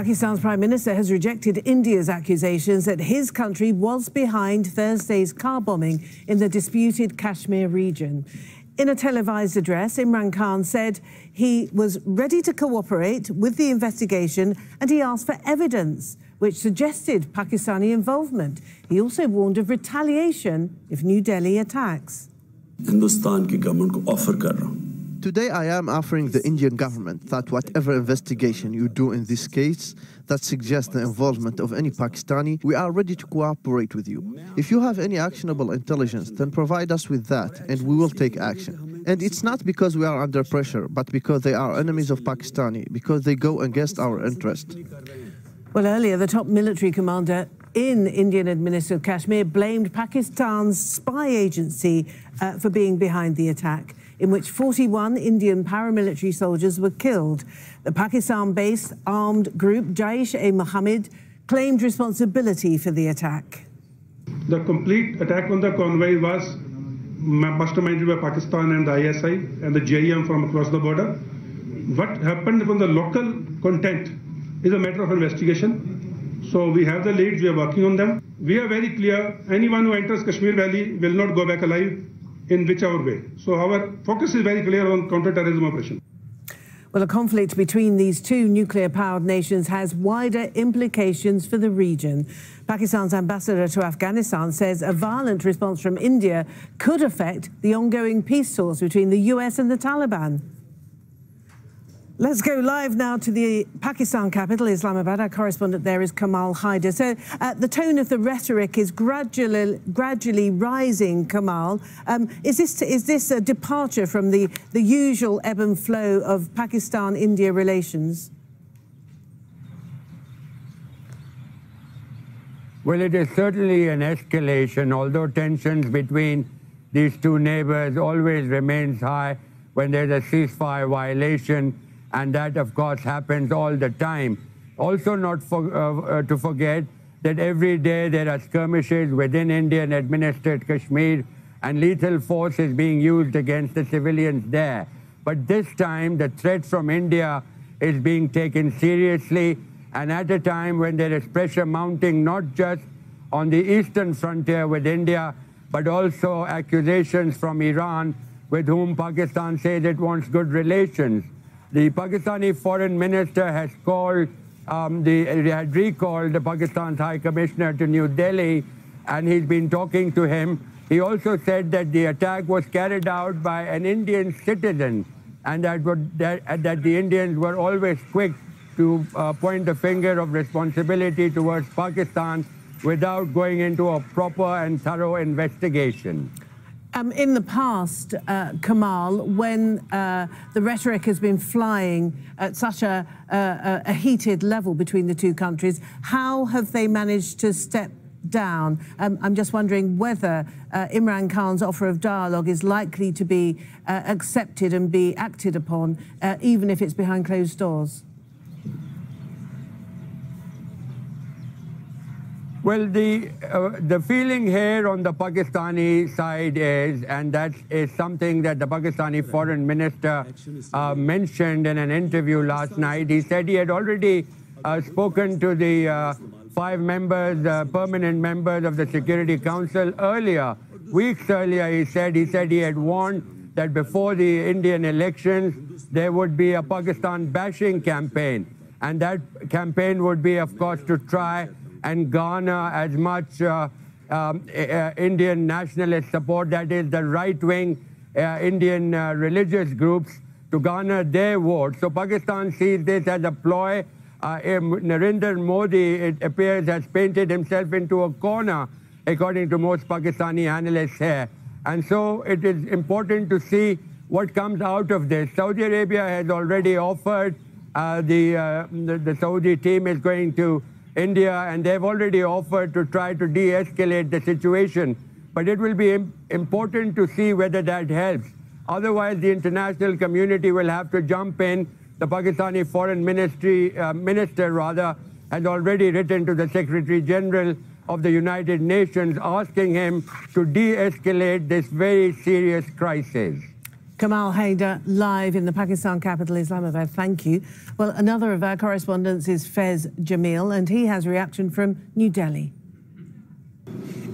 Pakistan's Prime Minister has rejected India's accusations that his country was behind Thursday's car bombing in the disputed Kashmir region. In a televised address, Imran Khan said he was ready to cooperate with the investigation and he asked for evidence which suggested Pakistani involvement. He also warned of retaliation if New Delhi attacks. Today I am offering the Indian government that whatever investigation you do in this case that suggests the involvement of any Pakistani, we are ready to cooperate with you. If you have any actionable intelligence, then provide us with that and we will take action. And it's not because we are under pressure, but because they are enemies of Pakistani, because they go against our interest. Well, earlier, the top military commander in Indian-administered Kashmir blamed Pakistan's spy agency for being behind the attack, in which 41 Indian paramilitary soldiers were killed. The Pakistan-based armed group Jaish-e-Mohammed claimed responsibility for the attack. The complete attack on the convoy was masterminded by Pakistan and the ISI and the JEM from across the border. What happened from the local content is a matter of investigation. So we have the leads, we are working on them. We are very clear, anyone who enters Kashmir Valley will not go back alive in whichever way. So our focus is very clear on counter-terrorism operation. Well, a conflict between these two nuclear-powered nations has wider implications for the region. Pakistan's ambassador to Afghanistan says a violent response from India could affect the ongoing peace talks between the US and the Taliban. Let's go live now to the Pakistan capital, Islamabad. Our correspondent there is Kamal Haider. So the tone of the rhetoric is gradually rising, Kamal. Is this a departure from the usual ebb and flow of Pakistan-India relations? Well, it is certainly an escalation, although tensions between these two neighbors always remains high when there's a ceasefire violation. And that, of course, happens all the time. Also not to forget that every day there are skirmishes within Indian-administered Kashmir and lethal force is being used against the civilians there. But this time, the threat from India is being taken seriously, and at a time when there is pressure mounting not just on the eastern frontier with India, but also accusations from Iran, with whom Pakistan says it wants good relations. The Pakistani foreign minister has had recalled the Pakistan's High Commissioner to New Delhi, and he's been talking to him. He also said that the attack was carried out by an Indian citizen, and that the Indians were always quick to point the finger of responsibility towards Pakistan without going into a proper and thorough investigation. In the past, Kamal, when the rhetoric has been flying at such a heated level between the two countries, how have they managed to step down? I'm just wondering whether Imran Khan's offer of dialogue is likely to be accepted and be acted upon, even if it's behind closed doors. Well, the feeling here on the Pakistani side is, and that is something that the Pakistani foreign minister mentioned in an interview last night. He said he had already spoken to the 5 members, permanent members of the Security Council earlier. Weeks earlier, he said he had warned that before the Indian elections, there would be a Pakistan bashing campaign. And that campaign would be, of course, to try and garner as much Indian nationalist support, that is the right-wing Indian religious groups, to garner their vote. So Pakistan sees this as a ploy. Narendra Modi, it appears, has painted himself into a corner, according to most Pakistani analysts here. And so it is important to see what comes out of this. Saudi Arabia has already offered, the Saudi team is going to India, and they've already offered to try to de-escalate the situation. But it will be important to see whether that helps. Otherwise, the international community will have to jump in. The Pakistani foreign minister has already written to the Secretary General of the United Nations asking him to de-escalate this very serious crisis. Kamal Haider, live in the Pakistan capital, Islamabad. Thank you. Well, another of our correspondents is Fez Jamil, and he has reaction from New Delhi.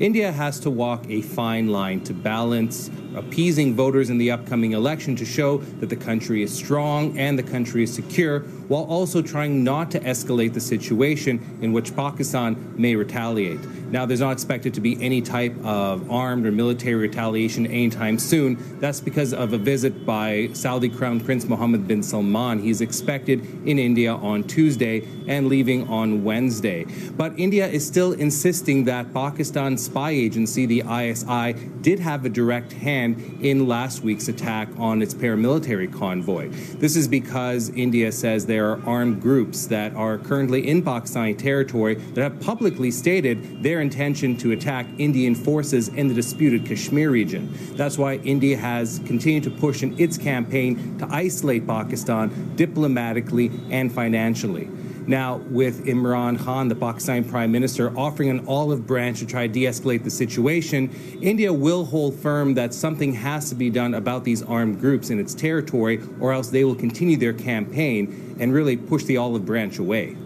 India has to walk a fine line to balance appeasing voters in the upcoming election to show that the country is strong and the country is secure, while also trying not to escalate the situation in which Pakistan may retaliate. Now, there's not expected to be any type of armed or military retaliation anytime soon. That's because of a visit by Saudi Crown Prince Mohammed bin Salman. He's expected in India on Tuesday and leaving on Wednesday. But India is still insisting that Pakistan's spy agency, the ISI, did have a direct hand in last week's attack on its paramilitary convoy. This is because India says there are armed groups that are currently in Pakistani territory that have publicly stated their intention to attack Indian forces in the disputed Kashmir region. That's why India has continued to push in its campaign to isolate Pakistan diplomatically and financially. Now, with Imran Khan, the Pakistani Prime Minister, offering an olive branch to try to de-escalate the situation, India will hold firm that something has to be done about these armed groups in its territory, or else they will continue their campaign and really push the olive branch away.